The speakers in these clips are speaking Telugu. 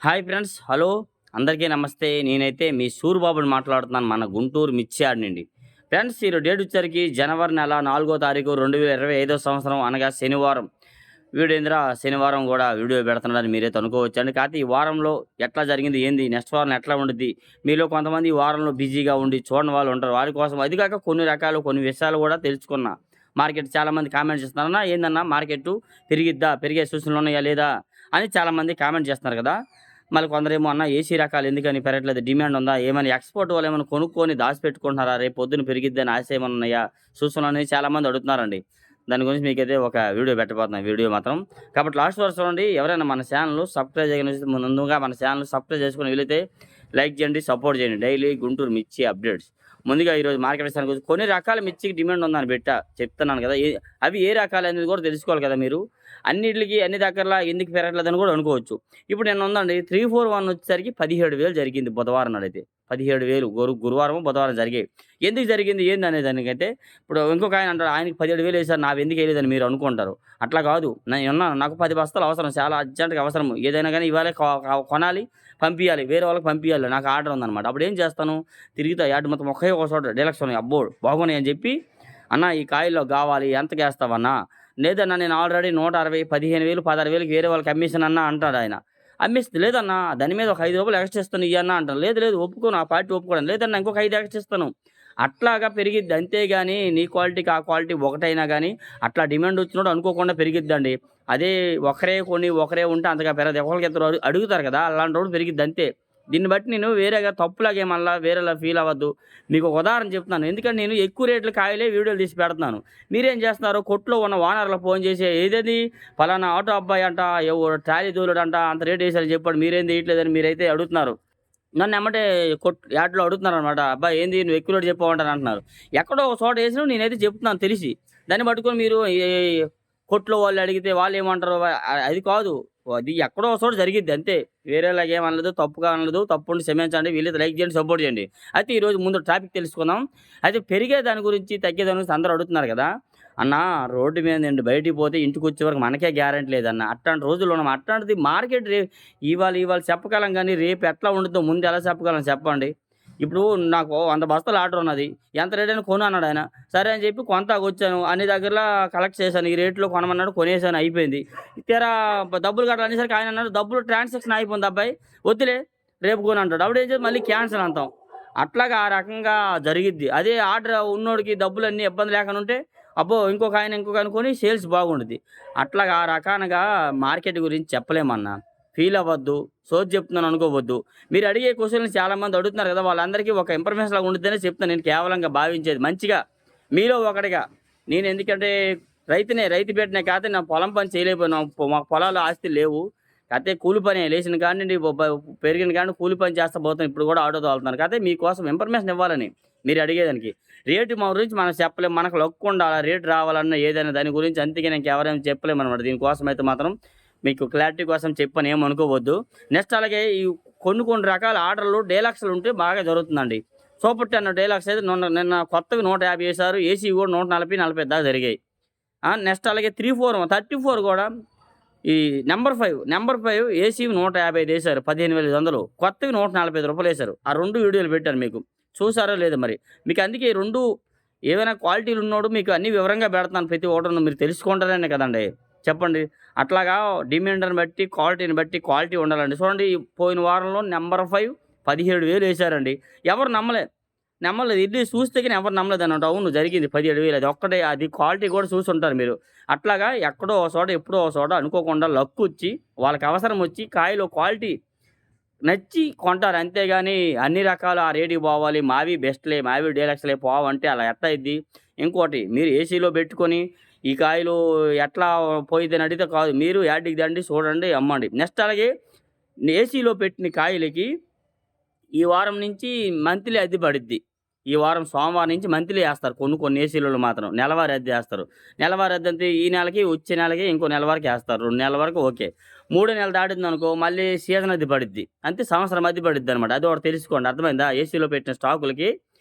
Hi friends. హలో. అందరికీ నమస్తే. నేనైతే మీ సూరిబాబుని మాట్లాడుతున్నాను మన గుంటూరు మిర్చియాడ నుండి. ఫ్రెండ్స్ ఈరోజు డేట్ వచ్చేసరికి జనవరి నెల 4వ తారీఖు 2025 సంవత్సరం అనగా శనివారం. వీడేందిరా శనివారం గూడా వీడియో పెడుతున్నాడని మీరైతే అనుకోవచ్చండి. కాకపోతే ఈ వారంలో ఎట్లా జరిగింది, ఏంది, నెక్స్ట్ వారం ఎట్లా ఉండిద్ది, మీలో కొంతమంది ఈ వారంలో బిజీగా ఉండి చూడని వాళ్ళు ఉంటారు. వారి కోసం అది కాక కొన్ని రకాలు కొన్ని విషయాలు గూడా తెలుసుకున్నా. మార్కెట్ చాలామంది కామెంట్స్ ఇస్తున్నారు. "అన్నా ఏందన్నా మార్కెట్టు పెరిగిద్దా? పెరిగే సూచనలున్నాయా లేదా?" అని చాలామంది కామెంట్ చేస్తున్నారు కదా! మళ్ళీ కొందరేమో "అన్న ఏసీ రకాలు ఎందుకని పెరగట్లేదు? డిమాండ్ ఉందా? ఏమైనా ఎక్స్‌పోర్ట్ వాళ్ళేమైనా కొనుక్కొని దాచిపెట్టుకుంటున్నారా? రేపు పొద్దున పెరిగిద్దని ఆశ ఏమన్నా ఉన్నాయా?" సూచనలని చాలామంది అడుగుతున్నారండి. దాని గురించి మీకైతే ఒక వీడియో పెట్టబోతున్నాను. వీడియో మాత్రం కాబట్టి లాస్ట్ వరకు చూడండి. ఎవరైనా మన ఛానల్ సబ్స్క్రైబ్ చేయకపోతే ముందుగా మన ఛానల్ సబ్స్క్రైబ్ చేసుకొని వీలైతే లైక్ చేయండి, సపోర్ట్ చేయండి. డైలీ గుంటూరు మిర్చి అప్డేట్స్. ముందుగా ఈరోజు మార్కెట్ విషయానికి వచ్చి కొన్ని రకాల మిర్చికి డిమాండ్ ఉందని చెప్తున్నాను కదా! అవి ఏ రకాలనేది కూడా తెలుసుకోవాలి కదా మీరు. అన్నిట్లికి అన్ని దగ్గరలా ఎందుకు పెరగట్లేదని కూడా అనుకోవచ్చు. ఇప్పుడు నిన్న ఉందండి 341 వచ్చేసరికి 17,000 జరిగింది బుధవారం నాడైతే. 17,000 గురువారమో, బుధవారం జరిగాయి. ఎందుకు జరిగింది ఏందనే దానికైతే ఇప్పుడు ఇంకొక ఆయన అంటాడు ఆయనకి 17,000 ఏసారు నావెందుకు ఎయలేదని మీరు అనుకుంటారు. అట్లా కాదు. నేనున్నాను. నాకు 10 బస్తాలు అవసరం. చాలా అర్జెంట్‌గా అవసరం. ఏదైనా గానీ ఇవాళే కొనాలి, పంపియాలి. వేరే వాళ్ళకి పంపియాలి. నాకు ఆర్డర్ ఉందనమాట. అప్పుడేం చేస్తాను, తిరుగుతా యార్డ్ మొత్తం ఒకే ఒక చోట డీలక్స్ ఉన్నాయి. అబ్బో! బాగున్నాయి అని చెప్పి, "అన్న ఈ కాయల్లో గావాలి ఎంతకేస్తావన్నా?" "లేదన్నా నేను ఆల్రెడీ 160, 15,000, 16,000కి వేరే వాళ్ళకి అమ్మేసానన్నా" అంటాడాయన. అమ్మేస్తే, "లేదన్నా దాని మీద ఒక రూ. 5 ఎక్స్‌ట్రా ఇస్తాను ఇయ్యన్నా" అంటాను. "లేదు లేదు ఒప్పుకోను. ఆ పార్టీ ఒప్పుకోను." "లేదన్నా ఇంకొక 5 ఎక్స్‌ట్రా ఇస్తాను." అట్లాగా పెరిగిద్ది. అంతేగాని నీ క్వాలిటీకి, ఆ క్వాలిటీ ఒకటైనా గానీ అట్లా డిమాండ్ వచ్చినోడు అనుకోకుండా పెరిగిద్దండి. అదే ఒకరే కొని, ఒకరే ఉంటే అంతగా పెరగదు. ఒకళ్ళకిద్దరు అడుగుతారు కదా! అలాంటోడు పెరిగిద్ది అంతే. దీన్ని బట్టి నేను వేరేగా తప్పులాగా ఏమనలా వేరేలా ఫీల్ అవ్వద్దు. మీకు ఒక ఉదాహరణ చెప్తున్నాను. ఎందుకంటే నేను ఎక్కువ రేట్ల కాయలే వీడియోలు తీసి పెడుతున్నాను. మీరేం చేస్తున్నారు, కొట్టులో ఉన్న ఓనర్‌లకు ఫోన్ చేసి "ఏదేది పలానా ఆటో అబ్బాయి అంట, ట్రాలీ తోలాడంట, అంత రేట్ ఏసారని చెప్పాడు. మీరేంది ఎయట్లేదని" మీరైతే అడుగుతున్నారు. నన్ను ఎమ్మటే యాడ్‌లో అడుగుతున్నారనమాట. "అబ్బా! ఏంది నువ్వు ఎక్కువ రేట్ చెప్పావంట" అంటున్నారు. ఎక్కడో ఒక చోట ఏసినవి నేనైతే చెప్తున్నాను తెలిసి. దాన్ని పట్టుకొని మీరు కొట్లో వాళ్ళు అడిగితే వాళ్ళేమంటారో అది కాదు. అది ఎక్కడో ఒక చోట జరిగిద్ది అంతే. వేరేలాగా ఏమనలేదు. తప్పుగా అనలేదు. తప్పుంటే క్షమించండి. వీలైతే లైక్ చేయండి, సపోర్ట్ చేయండి. అయితే ఈరోజు ముందు టాపిక్ తెలుసుకుందాం. అయితే పెరిగే దాని గురించి, తగ్గే దాని గురించి అందరూ అడుగుతున్నారు కదా! అన్నా రోడ్డు మీద నుండి బయటికి పోతే ఇంటికొచ్చే వరకు మనకే గ్యారంటీ లేదన్న. అట్లాంటి రోజుల్లో ఉన్నాం. అట్లాంటిది మార్కెట్ ఇవాళ చెప్పగలం గానీ, రేపు ఎట్లా ఉండిద్దో ముందు ఎలా చెప్పగలం చెప్పండి? ఇప్పుడు నాకు 100 బస్తాల ఆర్డర్ ఉన్నది. ఎంత రేటని కొను అన్నాడాయన. సరే అని చెప్పి కొంతాకొచ్చాను. అన్ని దగ్గరలా కలెక్ట్ చేశాను. ఈ రేట్‌లో కొనమన్నాడు. కొనేసాను అయిపోయింది. తీరా డబ్బులు కట్టాలనేసరికి ఆయన అన్నాడు, "డబ్బులు ట్రాన్సాక్షన్ అయిపోయింది అబ్బాయి. వద్దులే రేపు కొను" అంటాడు. అప్పుడేం చేసి మళ్ళీ క్యాన్సెల్ అంటాం. అట్లాగా ఆ రకంగా జరిగిద్ది. అదే ఆర్డర్ ఉన్నోడికి డబ్బులన్నీ ఇబ్బంది లేకుండా ఉంటే, అబ్బో! ఇంకొక ఆయన కొని సేల్స్ బాగుండిద్ది. అట్లాగా ఆ రకానగా మార్కెట్ గురించి చెప్పలేమన్నా. ఫీల్ అవ్వద్దు. సోది చెప్తున్నాను అనుకోవద్దు. మీరు అడిగే క్వెషన్‌లు చాలామంది అడుగుతున్నారు కదా! వాళ్ళందరికీ ఒక ఇన్ఫర్మేషన్ లాగా ఉండిద్దనే చెప్తున్నాను నేను కేవలంగా భావించేది. మంచిగా మీలో ఒకడిగా. నేను ఎందుకంటే రైతునే, రైతు బిడ్డనే కాతే నా పొలం పని చేయలేకపోయాను. మాకు పొలాలు ఆస్తులు లేవు. కాతే కూలి పనే లేచిన కాడ నుండి పెరిగిన కాడ నుండి కూలి పని చేస్తా పోతున్నాను. ఇప్పుడు కూడా ఆటో తోలుతున్నాను. కాతే మీకోసం ఇన్ఫర్మేషన్ ఇవ్వాలని మీరు అడిగేదానికి. రేటు మా గురించి మనం చెప్పలేం. మనకు లక్ ఉండాలా, రేటు రావాలన్నా ఏదైనా దాని గురించి అందుకే ఇంకెవరేం చెప్పలేమనమాట. దీనికోసం అయితే మాత్రం మీకు క్లారిటీ కోసం చెప్పాను ఏమనుకోవద్దు. నెక్స్ట్ అలాగే ఈ కొన్ని రకాల ఆర్డర్‌లు డీలక్స్‌లు ఉంటే బాగా జరుగుతుందండి. సూపర్ 10 డీలక్స్ అయితే నిన్న కొత్తవి 150 ఏసారు. ఏసీవి కూడా 140, 40 దాకా జరిగాయి. నెక్స్ట్ అలాగే 34 కూడా ఈ నంబర్ 5 ఏసీవి 155 ఏసారు. 15,500 కొత్తవి రూ. 145 ఏసారు. ఆ 2 వీడియోలు పెట్టాను మీకు. చూసారో లేదో మరి. మీకు అందుకే ఈ 2 ఏవైనా క్వాలిటీలు ఉన్నోడు మీకు అన్నీ వివరంగా పెడతాను ప్రతి ఒక్కటిను మీరు తెలుసుకుంటారనే కదండీ! చెప్పండి. అట్లాగా డిమాండ్‌ని బట్టి, క్వాలిటీని బట్టి క్వాలిటీ ఉండాలండి. చూడండి ఈ పోయిన వారంలో నంబర్ 5 17,000 ఏసారండి. ఎవరు నమ్మలేదు. ఎళ్లి చూస్తే గాని ఎవరు నమ్మలేదనమాట. అవును జరిగింది 17,000 అది ఒక్కటే అది క్వాలిటీ కూడా చూసుంటారు మీరు. అట్లాగా ఎక్కడో ఒక చోట, ఎప్పుడో ఒక చోట అనుకోకుండా లక్కొచ్చి, వాళ్ళకి అవసరమొచ్చి కాయలో క్వాలిటీ నచ్చి కొంటారు. అంతేగాని అన్ని రకాలు ఆ రేటుకి పోవాలి. మావి బెస్ట్‌లే, మావి డీలక్స్‌లే పోవంటే అలా ఎట్టా అయిద్ది? ఇంకోటి మీరు ఏసీలో పెట్టుకొని ఈ కాయలు ఎట్లా పోయిద్దని అడిగితే కాదు. మీరు యార్డ్‌కి తేండి, చూడండి, అమ్మండి. నెక్స్ట్ అలాగే ఏసీలో పెట్టిన కాయలకి ఈ వారం నుంచి మంత్లీ అద్దె పడిద్ది. ఈ వారం సోమవారం నుంచి మంత్లీ ఏస్తారు. కొన్ని ఏసీలలో మాత్రం నెలవారీ అద్దె ఏస్తారు. నెలవారీ అద్దంతే ఈ నెలకి, వచ్చే నెలకి, ఇంకో నెల వరకు ఏస్తారు. 2 నెలల వరకు ఓకే. మూడో నెల దాటిందనుకో మళ్ళీ సీజన్ అద్దె పడిద్ది. అంతే సంవత్సరం అద్దె పడిద్దనమాట. అదొకటి తెలుసుకోండి. అర్థమైందా? ఏసీలో పెట్టిన స్టాకులకి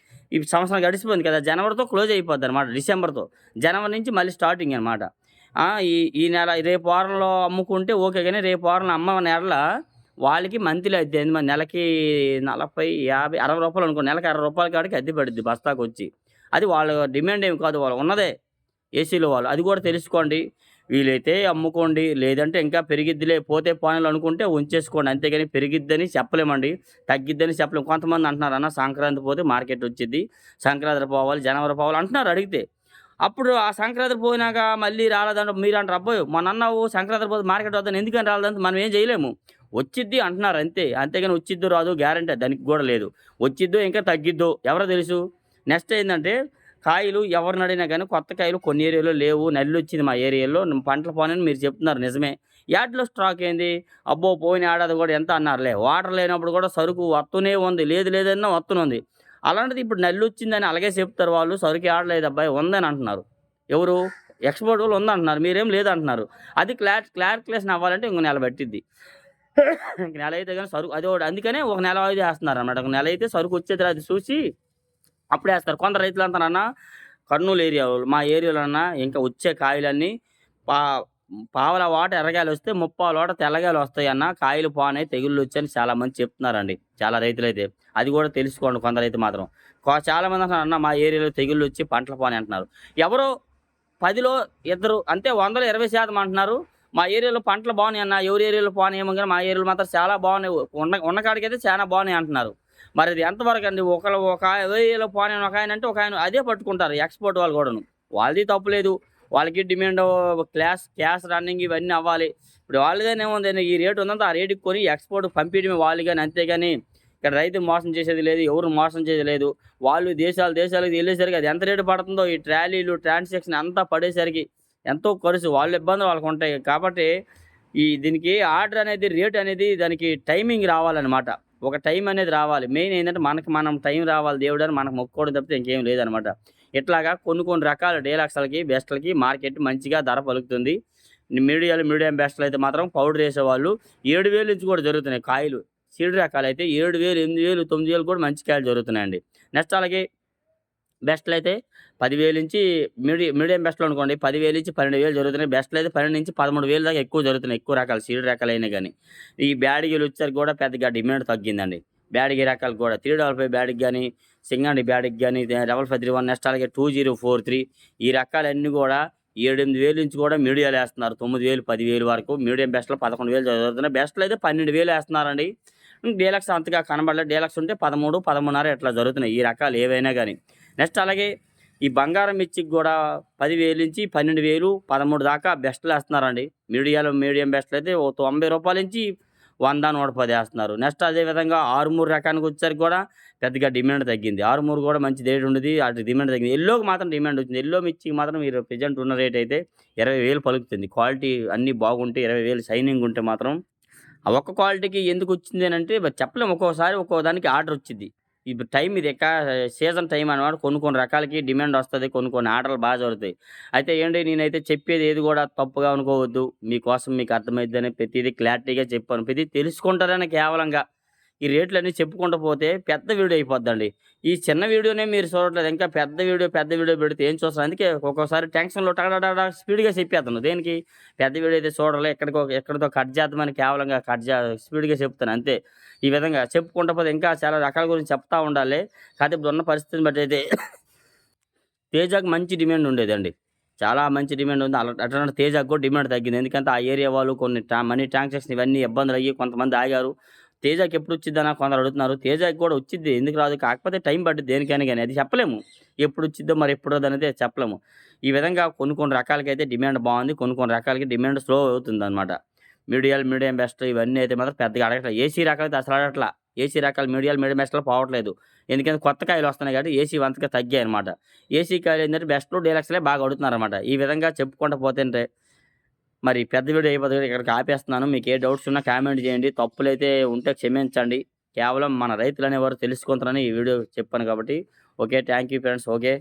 ఈ సంవత్సరం గడిచిపోయింది కదా! జనవరితో క్లోజ్ అయిపోద్దనమాట. డిసెంబర్‌తో. జనవరి నుంచి మళ్ళీ స్టార్టింగ్ అనమాట. ఈ ఈ నెల రేపు వారంలో అమ్ముకుంటే ఓకే గాని రేపు వారంలో అమ్మని ఎడల వాళ్ళకి మంత్లీ అద్దె నెలకి 40, 50, రూ. 60 అనుకో నెలకి రూ. 60 కాడికి అద్దె పడిద్ది బస్తాకొచ్చి. అది వాళ్ళ డిమాండ్ ఏమి కాదు. వాళ్ళు ఉన్నదే ఏసీలో వాళ్ళు. అది కూడా తెలుసుకోండి. వీలైతే అమ్ముకోండి. లేదంటే ఇంకా పెరిగిద్దిలే పోతే పోనీలే అనుకుంటే ఉంచేసుకోండి. అంతేగాని పెరిగిద్దని చెప్పలేమండి. తగ్గిద్దని చెప్పలేం. కొంతమంది అంటున్నారు, "అన్న సంక్రాంతి పోతే మార్కెట్ వచ్చిద్ది. సంక్రాంతి పోవాలి, జనవరి పోవాలి" అంటున్నారు అడిగితే. అప్పుడు ఆ సంక్రాంతి పోయినాక మళ్ళీ రాలేదంటే మీరంటారు, "అబ్బోయ్! మొన్నన్నావు సంక్రాంతి పోతే మార్కెట్ వద్దని ఎందుకని రాలేదంటే" మనం ఏం చేయలేము. వచ్చిద్ది అంటున్నారు అంతే. అంతేగాని వచ్చిద్దో రాదో గ్యారంటీ దానికి గూడా లేదు. వచ్చిద్దో ఇంకా తగ్గిద్దో ఎవరో తెలుసు. నెక్స్ట్ ఏందంటే కాయలు ఎవరినడిగినా గాని కొత్త కాయలు కొన్ని ఏరియాలో లేవు. నల్లొచ్చింది మా ఏరియాలో. పంటలు పోనని మీరు చెప్తున్నారు నిజమే. యార్డ్‌లో స్టాక్ ఏంది? అబ్బో! పోయిన ఏడాది గూడా ఎంత అన్నారులే. వాటర్ లేనప్పుడు గూడా సరుకు వత్తూనే ఉంది. లేదు లేదన్నా వత్తూనుంది. అలాంటిది ఇప్పుడు నల్లొచ్చిందని అలాగే చెప్తారు వాళ్ళు. సరుకు ఏడ లేదబ్బాయి ఉందని అంటున్నారు. ఎవరు? ఎక్స్‌పోర్ట్ వోళ్ళు ఉందంటున్నారు. మీరేం లేదంటున్నారు. అది క్లారిఫికేషన్ అవ్వాలంటే ఇంకో నెల పట్టిద్ది. ఇంక నెల అయితే గాని అదోటి అందుకనే ఒక నెల వాయిదా ఏస్తున్నారన్నమాట. ఒక నెల అయితే సరుకొచ్చేది అది చూసి అప్పుడేస్తారు. కొందరు రైతులంటారన్న కర్నూలు ఏరియా వోళ్ళు, మా ఏరియాలో ఇంకా వచ్చే కాయలన్నీ పా పావలా వాట ఎర్రగాయలొస్తే, ముప్పావు లోట తెల్లగాయలొస్తాయన్న. కాయలు పానయి తెగుళ్ళొచ్చాయని చాలా మంది చెప్తున్నారండి. చాలా రైతులైతే. అది గూడా తెలుసుకోండి కొందరైతే మాత్రం. చాలామంది అంటున్నారు, "అన్న మా ఏరియాలో తెగుళ్ళొచ్చి పంటలు పానయి" అంటున్నారు. ఎవరో 10లో ఇద్దరు అంతే 100లో 20% అంటున్నారు. మా ఏరియాలో పంటలు బాగున్నాయి అన్న. ఎవరి ఏరియాలో పానీయేమో గాని మా ఏరియాలో మాత్రం చాలా బాగున్నాయి. ఉన్న కాడికైతే చానా బాగున్నాయి అంటున్నారు. మరిది ఎంతవరకండి? ఒక ఏరియాలో పానీయని ఒకాయనంటే ఒకాయన అదే పట్టుకుంటారు ఎక్స్‌పోర్ట్ వాళ్ళు గూడాను. వాళ్ళది తప్పు లేదు. వాళ్ళకి డిమాండు క్యాష్ రన్నింగ్ ఇవన్నీ అవ్వాలి. ఇప్పుడు వాళ్ళదేనేముంది ఈ రేట్ ఉందంటే ఆ రేటుకి కొని ఎక్స్‌పోర్ట్ పంపియడమే వాళ్ళు గాని అంతేగాని ఇక్కడ రైతుని మోసం చేసేది లేదు. ఎవరిని మోసం చేసేది లేదు. వాళ్ళు దేశాలకు ఎళ్ళేసరికి అది ఎంత రేటు పడుతుందో ఈ ట్రాలీలు, ట్రాన్సాక్షన్ అంతా పడేసరికి ఎంతో ఖర్చు. వాళ్ళ ఇబ్బందులు వాళ్ళకుంటాయి. కాబట్టి దీనికి ఆర్డర్ అనేది, రేట్ అనేది దానికి టైమింగ్ రావాలనమాట. ఒక టైం అనేది రావాలి. మెయిన్ ఏందంటే మనం టైం రావాలి దేవుడని మనకు మొక్కుకోవడం తప్పితే ఇంకేం లేదనమాట. ఇట్లాగా కొన్ని రకాల డీలక్స్‌లకి, బెస్ట్‌లకి మార్కెట్ మంచిగా ధర పలుకుతుంది. మీడియం బెస్ట్‌లయితే మాత్రం పౌడర్ ఏసేవాళ్ళు 7,000 నుంచి కూడా జరుగుతున్నాయి కాయలు. సీడ్ రకాలైతే 7,000, 8,000, 9,000 కూడా మంచి కాయలు జరుగుతున్నాయండి. నెక్స్ట్ అలాగే బెస్ట్‌లో అయితే 10,000 నుంచి మీడియం బెస్ట్‌లో అనుకోండి 10,000-12,000 జరుగుతున్నాయి. బెస్ట్‌లో అయితే 12,000-13,000 దాకా ఎక్కువ జరుగుతున్నాయి. ఎక్కువ రకాలు సీడ్ రకాలైనా గాని. ఈ బ్యాడిగీలొచ్చేసరికి కూడా పెద్దగా డిమాండ్ తగ్గిందండి. బ్యాడగి రకాలు కూడా 355 బ్యాడగి గాని, సింగండి బ్యాడగి గాని, 5531 నెక్స్ట్ అలాగే 2043 ఈ రకాలన్నీ కూడా 7, 8,000 నుంచి కూడా మీడియాలేస్తున్నారు. 9,000, 10,000 వరకు మీడియం బెస్ట్‌లో 11,000 జరుగుతున్నాయి. బెస్ట్‌లో అయితే 12,000 ఏస్తున్నారండి. డీలక్స్ అంతగా కనబడలేదు. డీలక్స్ ఉంటే 13, 13.5 ఇట్లా జరుగుతున్నాయి. ఈ రకాలు ఏవైనా గాని. నెక్స్ట్ అలాగే ఈ బంగారం మిర్చికి గూడా 10,000 నుంచి 12,000, 13 దాకా బెస్ట్‌లేస్తున్నారండి. మీడియం బెస్ట్‌లో అయితే ఓ రూ. 90 నుంచి 100, 110 ఏస్తున్నారు. నెక్స్ట్ అదే విధంగా ఆరుమూరు రకానికొచ్చేసరికి గూడా పెద్దగా డిమాండ్ తగ్గింది. ఆరుమూరు గూడా మంచి రేట్ ఉండేది. అటు డిమాండ్ తగ్గింది. యెల్లోకి మాత్రం డిమాండ్ వచ్చింది. యెల్లో మిర్చికి మాత్రం మీరు ప్రెజెంట్ ఉన్న రేట్ అయితే 20,000 పలుకుతుంది. క్వాలిటీ అన్నీ బాగుంటే 20,000 షైనింగ్ ఉంటే మాత్రం ఆ ఒక్క క్వాలిటీకి ఎందుకొచ్చింది అనంటే చెప్పలేము. ఒక్కోసారి ఒక్కో దానికి ఆర్డర్ వచ్చిద్ది. ఇప్పుడు టైం ఇది సీజన్ టైం అన్నమాట. కొన్ని రకాలకి డిమాండ్ వస్తది. కొన్ని ఆర్డర్‌లు జరుగుతాయి. అయితే ఏంటి నేనైతే చెప్పేది ఏది గూడా తప్పుగా అనుకోవద్దు. మీకోసం మీకు అర్థమైద్దని ప్రతిదీ క్లారిటీగా చెప్పాను. ప్రతిది తెలుసుకుంటారని కేవలంగా ఈ రేట్లన్నీ చెప్పుకుంటూ పోతే పెద్ద వీడియో అయిపోద్దండి. ఈ చిన్న వీడియోనే మీరు చూడట్లేదు. ఇంకా పెద్ద వీడియో పెడితే ఏం చూస్తారు? అందుకే ఒక్కోసారి టెన్షన్‌లో టక స్పీడ్‌గా చెప్పేత్తాను. దేనికి? పెద్ద వీడియో అయితే చూడలే ఎక్కడితో కట్ చేద్దామని కేవలంగా స్పీడ్‌గా చెప్తాను అంతే. ఈ విధంగా చెప్పుకుంటూ పోతే ఇంకా చాలా రకాల గురించి చెప్తా ఉండాలి. కాతే ఇప్పుడున్న పరిస్థితిని బట్టి అయితే తేజాకి మంచి డిమాండ్ ఉండేదండి. చాలా మంచి డిమాండ్ ఉంది. అట్లాంటి తేజాకి కూడా డిమాండ్ తగ్గింది. ఎందుకంటే ఆ ఏరియా వాళ్ళు కొన్ని మనీ ట్రాన్సాక్షన్ ఇవన్నీ ఇబ్బందులయ్యి కొంతమంది ఆగారు. తేజాకి ఎప్పుడొచ్చిద్దనా కొందరు అడుగుతున్నారు. తేజాకి కూడా వచ్చిద్ది. ఎందుకు రాదు? కాకపోతే టైం పట్టిద్ది దేనికైనా గాని. అది చెప్పలేము. ఎప్పుడొచ్చిద్దో మరి ఎప్పుడు రాదనేది చెప్పలేము. ఈ విధంగా కొన్ని రకాలకైతే డిమాండ్ బావుంది. కొన్ని రకాలకి డిమాండ్ స్లో అవుతుందనమాట. మీడియం బెస్ట్ ఇవన్నీ అయితే మాత్రం పెద్దగా అడగట్లేదు. ఏసీ రకాలైతే అసలు అడగట్ల. ఏసీ రకాలు మీడియం బెస్ట్‌లో పోవట్లేదు. ఎందుకంటే కొత్త కాయలొస్తున్నాయి కాబట్టి ఏసీ అంతగా తగ్గాయనమాట. ఏసీ కాయలేందంటే బెస్ట్‌లు, డీలక్స్‌లే బాగా అడుగుతున్నారనమాట. ఈ విధంగా చెప్పుకుంటూ పోతుంటే మరి పెద్ద వీడియో అయిపోతది. ఇక్కడికి ఆపేస్తున్నాను. మీకే డౌట్స్ ఉన్నా కామెంట్ చేయండి. తప్పులైతే ఉంటే క్షమించండి. కేవలం మన రైతులనేవారు తెలుసుకుంటారని ఈ వీడియో చెప్పాను కాబట్టి. Okay. Thank you friends. Okay.